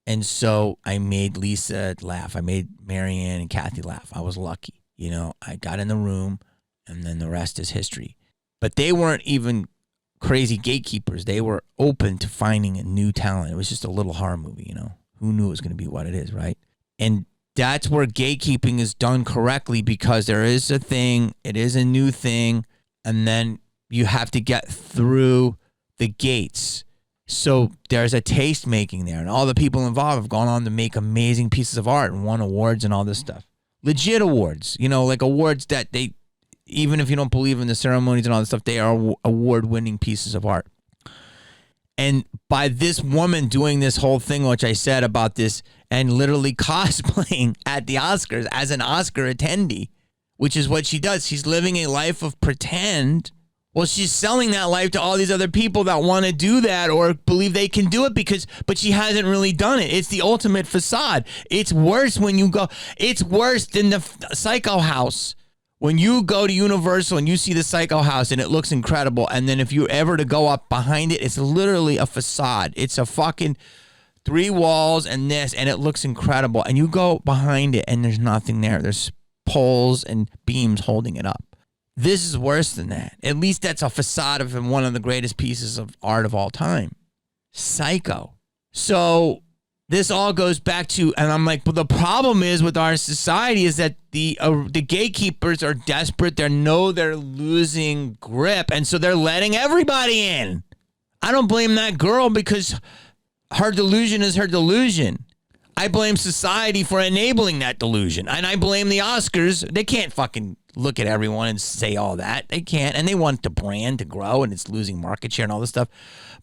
And so I made Lisa laugh. I made Marianne and Kathy laugh. I was lucky. I got in the room and then the rest is history. But they weren't even crazy gatekeepers. They were open to finding a new talent. It was just a little horror movie, Who knew it was going to be what it is, right? And that's where gatekeeping is done correctly, because there is a thing, it is a new thing, and then you have to get through the gates. So there's a taste making there, and all the people involved have gone on to make amazing pieces of art and won awards and all this stuff. Legit awards, like awards that they, even if you don't believe in the ceremonies and all this stuff, they are award-winning pieces of art. And by this woman doing this whole thing, which I said about this, and literally cosplaying at the Oscars as an Oscar attendee, which is what she does. She's living a life of pretend. Well, she's selling that life to all these other people that want to do that or believe they can do it but she hasn't really done it. It's the ultimate facade. It's worse when you go. It's worse than the Psycho House. When you go to Universal and you see the Psycho House and it looks incredible, and then if you ever to go up behind it, it's literally a facade. It's a fucking 3 walls and this, and it looks incredible. And you go behind it and there's nothing there. There's poles and beams holding it up. This is worse than that. At least that's a facade of one of the greatest pieces of art of all time. Psycho. So this all goes back to, and I'm like, but the problem is with our society is that the gatekeepers are desperate. They're losing grip, and so they're letting everybody in. I don't blame that girl because her delusion is her delusion. I blame society for enabling that delusion, and I blame the Oscars. They can't fucking look at everyone and say all that. They can't, and they want the brand to grow, and it's losing market share and all this stuff.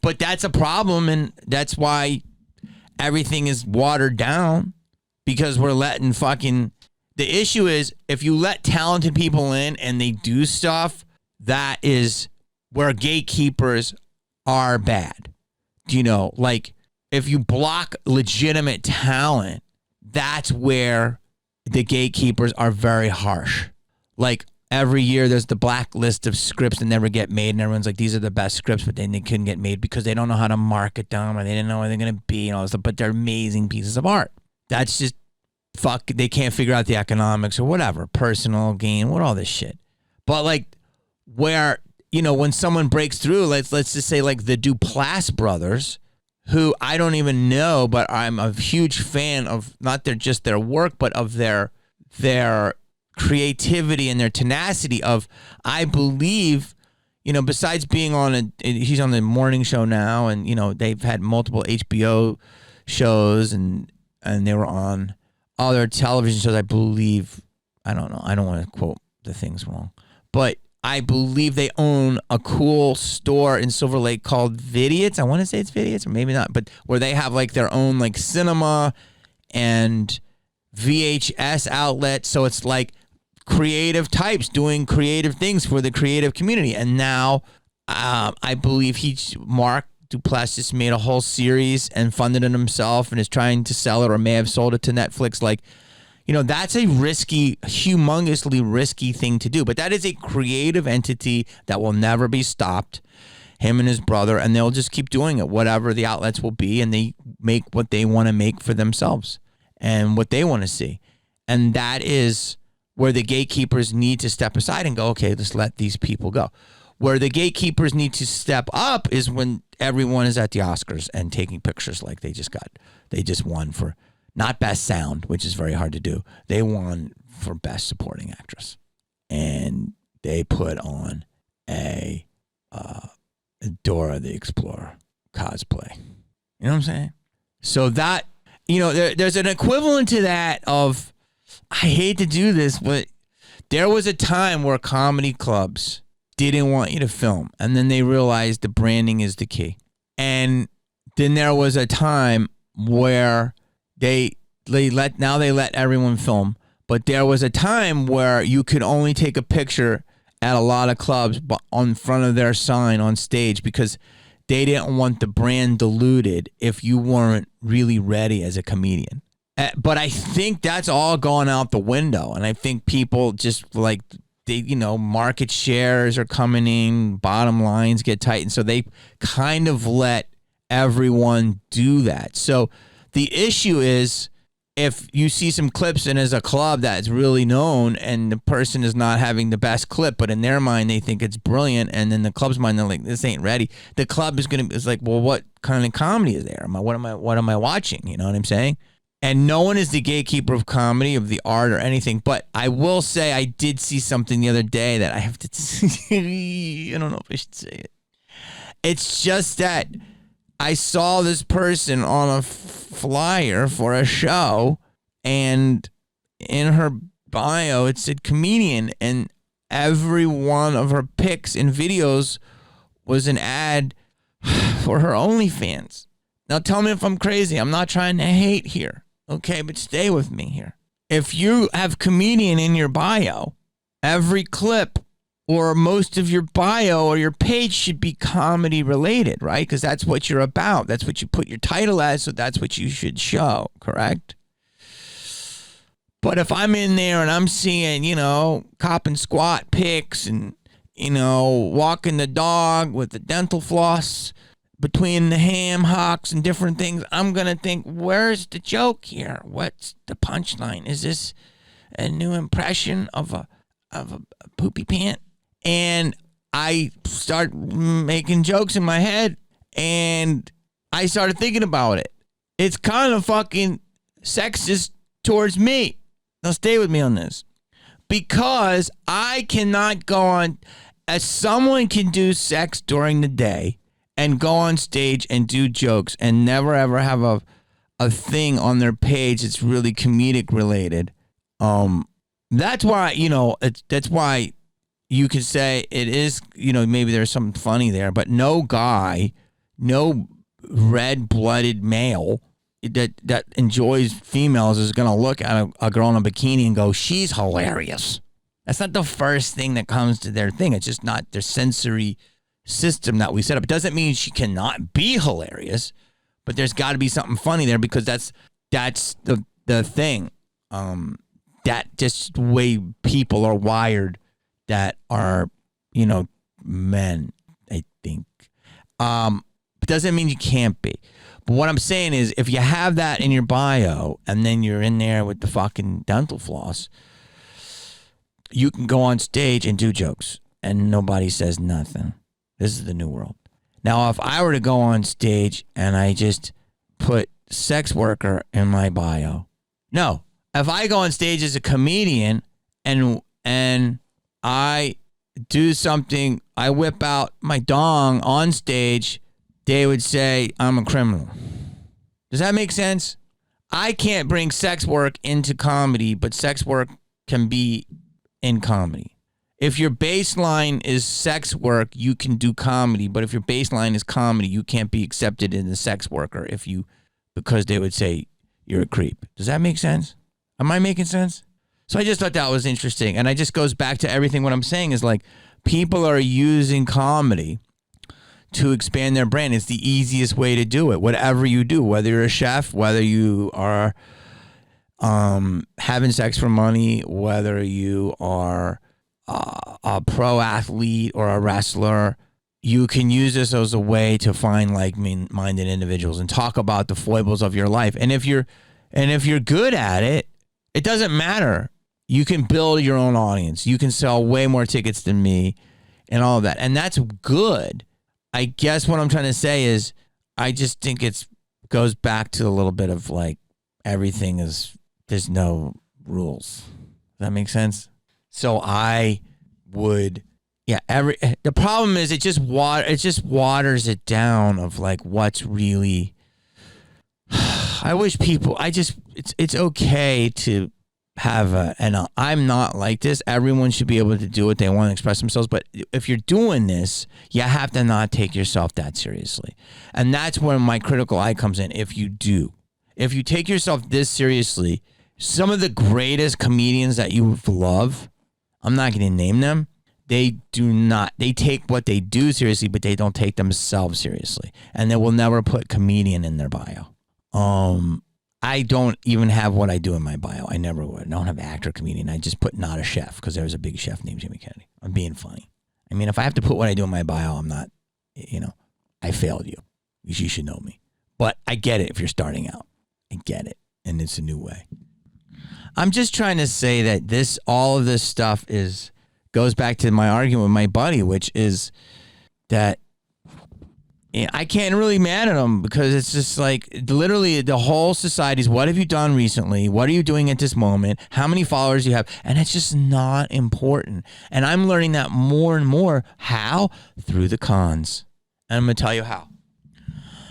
But that's a problem, and that's why everything is watered down, because we're letting the issue is, if you let talented people in and they do stuff, that is where gatekeepers are bad. Like if you block legitimate talent, that's where the gatekeepers are very harsh. Like every year there's the blacklist of scripts that never get made, and everyone's like, these are the best scripts, but then they couldn't get made because they don't know how to market them, or they didn't know where they're going to be and all this stuff, but they're amazing pieces of art. That's just they can't figure out the economics or whatever, personal gain, what all this shit. But like where, when someone breaks through, let's just say like the Duplass brothers, who I don't even know, but I'm a huge fan of not just their work, but of their creativity and their tenacity of, I believe, besides being he's on the morning show now, and, they've had multiple HBO shows and they were on other television shows, I believe. I don't know. I don't want to quote the things wrong, but I believe they own a cool store in Silver Lake called Vidiots. I want to say it's Vidiots, or maybe not, but where they have like their own like cinema and VHS outlet. So it's like creative types doing creative things for the creative community. And now I believe Mark Duplessis made a whole series and funded it himself and is trying to sell it, or may have sold it to Netflix. Like, that's a risky, humongously risky thing to do. But that is a creative entity that will never be stopped, him and his brother, and they'll just keep doing it, whatever the outlets will be, and they make what they want to make for themselves and what they want to see. And that is where the gatekeepers need to step aside and go, okay, let's let these people go. Where the gatekeepers need to step up is when everyone is at the Oscars and taking pictures like they just won for not best sound, which is very hard to do. They won for best supporting actress. And they put on a Dora the Explorer cosplay. You know what I'm saying? So that, there's an equivalent to that of, I hate to do this, but there was a time where comedy clubs didn't want you to film, and then they realized the branding is the key. And then there was a time where they let everyone film, but there was a time where you could only take a picture at a lot of clubs on front of their sign on stage because they didn't want the brand diluted if you weren't really ready as a comedian. But I think that's all gone out the window, and I think people just like market shares are coming in, bottom lines get tight, and so they kind of let everyone do that. So the issue is, if you see some clips and as a club that's really known and the person is not having the best clip, but in their mind they think it's brilliant, and then the club's mind they're like, this ain't ready. The club is like, well, what kind of comedy is there? What am I watching? You know what I'm saying? And no one is the gatekeeper of comedy, of the art, or anything. But I will say I did see something the other day that I have to I don't know if I should say it. It's just that I saw this person on a flyer for a show, and in her bio it said comedian, and every one of her pics and videos was an ad for her OnlyFans. Now tell me if I'm crazy. I'm not trying to hate here, okay? But stay with me here. If you have comedian in your bio, every clip or most of your bio or your page should be comedy related, right? Because that's what you're about. That's what you put your title as, so that's what you should show, correct? But if I'm in there and I'm seeing, cop and squat pics and, walking the dog with the dental floss between the ham hocks and different things, I'm going to think, where's the joke here? What's the punchline? Is this a new impression of a poopy pant? And I start making jokes in my head, and I started thinking about it. It's kind of fucking sexist towards me. Now stay with me on this. Because I cannot go on, as someone can do sex during the day and go on stage and do jokes and never ever have a thing on their page that's really comedic related. That's why, that's why you could say it is, maybe there's something funny there, but no guy, no red-blooded male that enjoys females is going to look at a girl in a bikini and go, she's hilarious. That's not the first thing that comes to their thing. It's just not their sensory system that we set up. It doesn't mean she cannot be hilarious, but there's got to be something funny there, because that's the thing. That just the way people are wired that are, men, I think. It doesn't mean you can't be. But what I'm saying is, if you have that in your bio and then you're in there with the fucking dental floss, you can go on stage and do jokes and nobody says nothing. This is the new world. Now, if I were to go on stage and I just put sex worker in my bio, no. If I go on stage as a comedian and I do something, I whip out my dong on stage, they would say I'm a criminal. Does that make sense? I can't bring sex work into comedy, but sex work can be in comedy. If your baseline is sex work, you can do comedy. But if your baseline is comedy, you can't be accepted in the sex worker because they would say you're a creep. Does that make sense? Am I making sense? So I just thought that was interesting. And it just goes back to everything. What I'm saying is like people are using comedy to expand their brand. It's the easiest way to do it. Whatever you do, whether you're a chef, whether you are having sex for money, whether you are a pro athlete or a wrestler, you can use this as a way to find like-minded individuals and talk about the foibles of your life. And if you're good at it, it doesn't matter. You can build your own audience. You can sell way more tickets than me and all of that. And that's good. I guess what I'm trying to say is I just think it goes back to a little bit of like there's no rules. Does that make sense? So I would, the problem is it just waters it down of like what's really, I wish people, it's okay to have I'm not like this. Everyone should be able to do what they want to express themselves. But if you're doing this, you have to not take yourself that seriously. And that's where my critical eye comes in. If you take yourself this seriously, some of the greatest comedians that you love, I'm not going to name them. They do not. They take what they do seriously, but they don't take themselves seriously. And they will never put comedian in their bio. I don't even have what I do in my bio. I never would. I don't have actor, comedian. I just put not a chef because there was a big chef named Jimmy Kennedy. I'm being funny. I mean, if I have to put what I do in my bio, I'm not, I failed you. You should know me. But I get it if you're starting out. I get it. And it's a new way. I'm just trying to say that all of this stuff goes back to my argument with my buddy, which is that I can't really mad at him because it's just like literally the whole society's what have you done recently? What are you doing at this moment? How many followers you have? And it's just not important. And I'm learning that more and more. How? Through the cons. And I'm going to tell you how.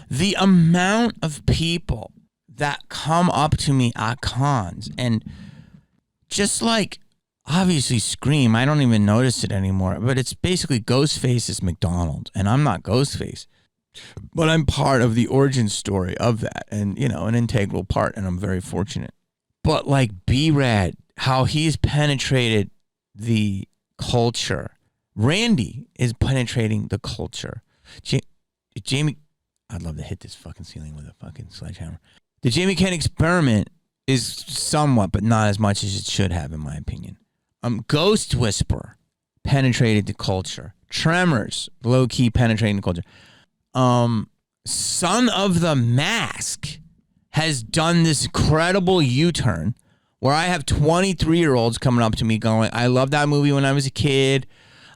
The amount of people that come up to me at cons and just like obviously scream. I don't even notice it anymore, but it's basically Ghostface is McDonald's and I'm not Ghostface. But I'm part of the origin story of that and, an integral part, and I'm very fortunate. But like B-Rad, how he's penetrated the culture. Randy is penetrating the culture. Jamie, I'd love to hit this fucking ceiling with a fucking sledgehammer. The Jamie Kennedy experiment is somewhat, but not as much as it should have, in my opinion. Ghost Whisperer penetrated the culture. Tremors, low-key penetrating the culture. Son of the Mask has done this incredible U-turn where I have 23-year-olds coming up to me going, I love that movie when I was a kid.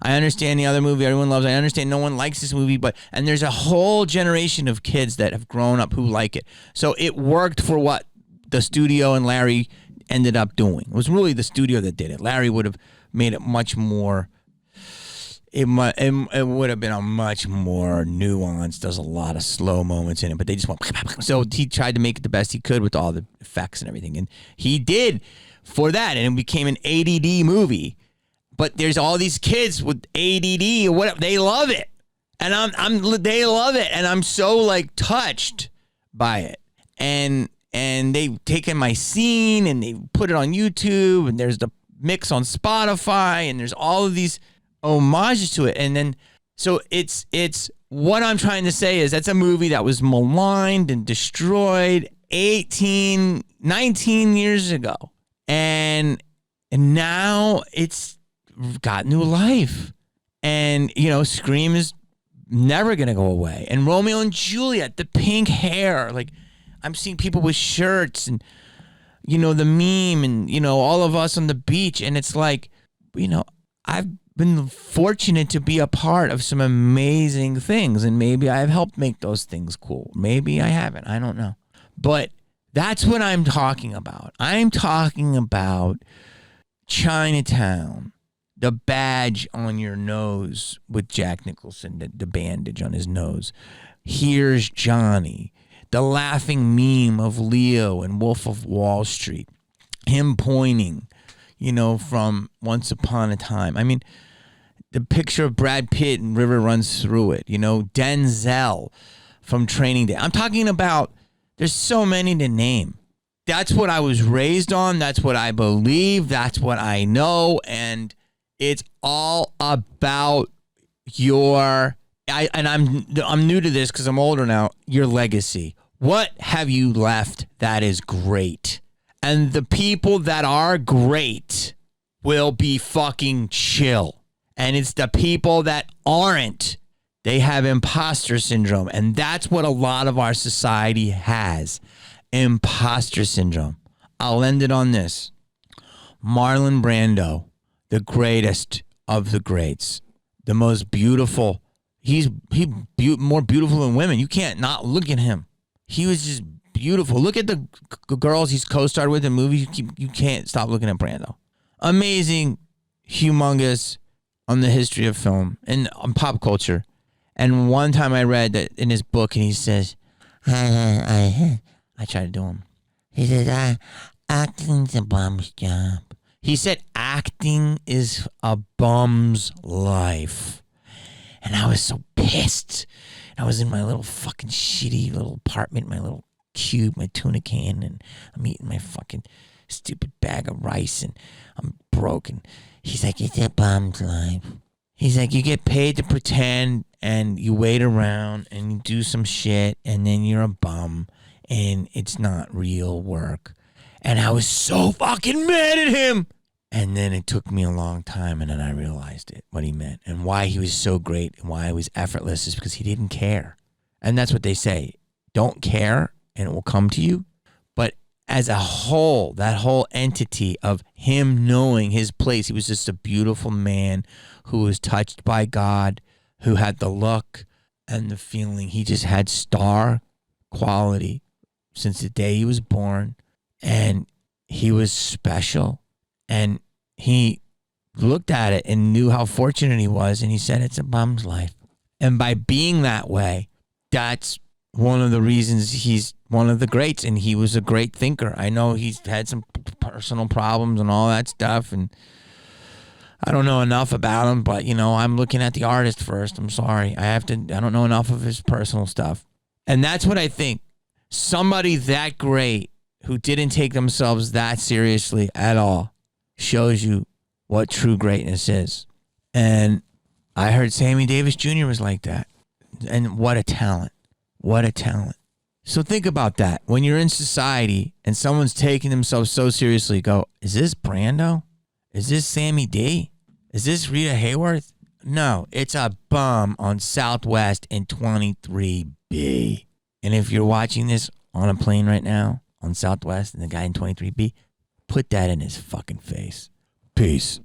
I understand the other movie everyone loves. I understand no one likes this movie, and there's a whole generation of kids that have grown up who like it. So it worked for what the studio and Larry ended up doing. It was really the studio that did it. Larry would have made it much more. It would have been a much more nuanced. There's a lot of slow moments in it, but they just went. So he tried to make it the best he could with all the effects and everything, and he did for that, and it became an ADD movie. But there's all these kids with ADD or whatever. They love it, and they love it, and I'm so like touched by it, and they've taken my scene and they put it on YouTube, and there's the mix on Spotify, and there's all of these homages to it. And then so it's what I'm trying to say is that's a movie that was maligned and destroyed 19 years ago, and now it's got new life. And Scream is never gonna go away, and Romeo and Juliet, the pink hair, like I'm seeing people with shirts and the meme and all of us on the beach, and it's like I've been fortunate to be a part of some amazing things, and maybe I've helped make those things cool. Maybe I haven't. I don't know. But that's what I'm talking about. I'm talking about Chinatown, the badge on your nose with Jack Nicholson, the bandage on his nose. Here's Johnny, the laughing meme of Leo and Wolf of Wall Street, him pointing. from Once Upon a Time. I mean, the picture of Brad Pitt and River Runs Through It, Denzel from Training Day. I'm talking about, there's so many to name. That's what I was raised on. That's what I believe. That's what I know. And it's all about I'm new to this because I'm older now, your legacy. What have you left that is great? And the people that are great will be fucking chill. And it's the people that aren't. They have imposter syndrome. And that's what a lot of our society has. Imposter syndrome. I'll end it on this. Marlon Brando, the greatest of the greats. The most beautiful. He's more beautiful than women. You can't not look at him. He was just beautiful. Look at the girls he's co-starred with in movies. You can't stop looking at Brando. Amazing, humongous on the history of film and on pop culture. And one time I read that in his book, and he says, I tried to do him. He says, acting's a bum's job. He said, acting is a bum's life. And I was so pissed. I was in my little fucking shitty little apartment, my little cube, my tuna can, and I'm eating my fucking stupid bag of rice, and I'm broken. He's like, it's a bum's life. He's like, you get paid to pretend, and you wait around, and you do some shit, and then you're a bum, and it's not real work. And I was so fucking mad at him. And then it took me a long time, and then I realized what he meant, and why he was so great, and why he was effortless is because he didn't care. And that's what they say. Don't care, and it will come to you. But as a whole, that whole entity of him knowing his place, he was just a beautiful man who was touched by God, who had the look and the feeling. He just had star quality since the day he was born, and he was special. And he looked at it and knew how fortunate he was, and he said, it's a bum's life. And by being that way, that's one of the reasons he's one of the greats, and he was a great thinker. I know he's had some personal problems and all that stuff, and I don't know enough about him, but, I'm looking at the artist first. I'm sorry. I don't know enough of his personal stuff. And that's what I think. Somebody that great who didn't take themselves that seriously at all shows you what true greatness is. And I heard Sammy Davis Jr. was like that. And what a talent. What a talent. So think about that. When you're in society and someone's taking themselves so seriously, go, is this Brando? Is this Sammy D? Is this Rita Hayworth? No, it's a bum on Southwest in 23B. And if you're watching this on a plane right now on Southwest and the guy in 23B, put that in his fucking face. Peace.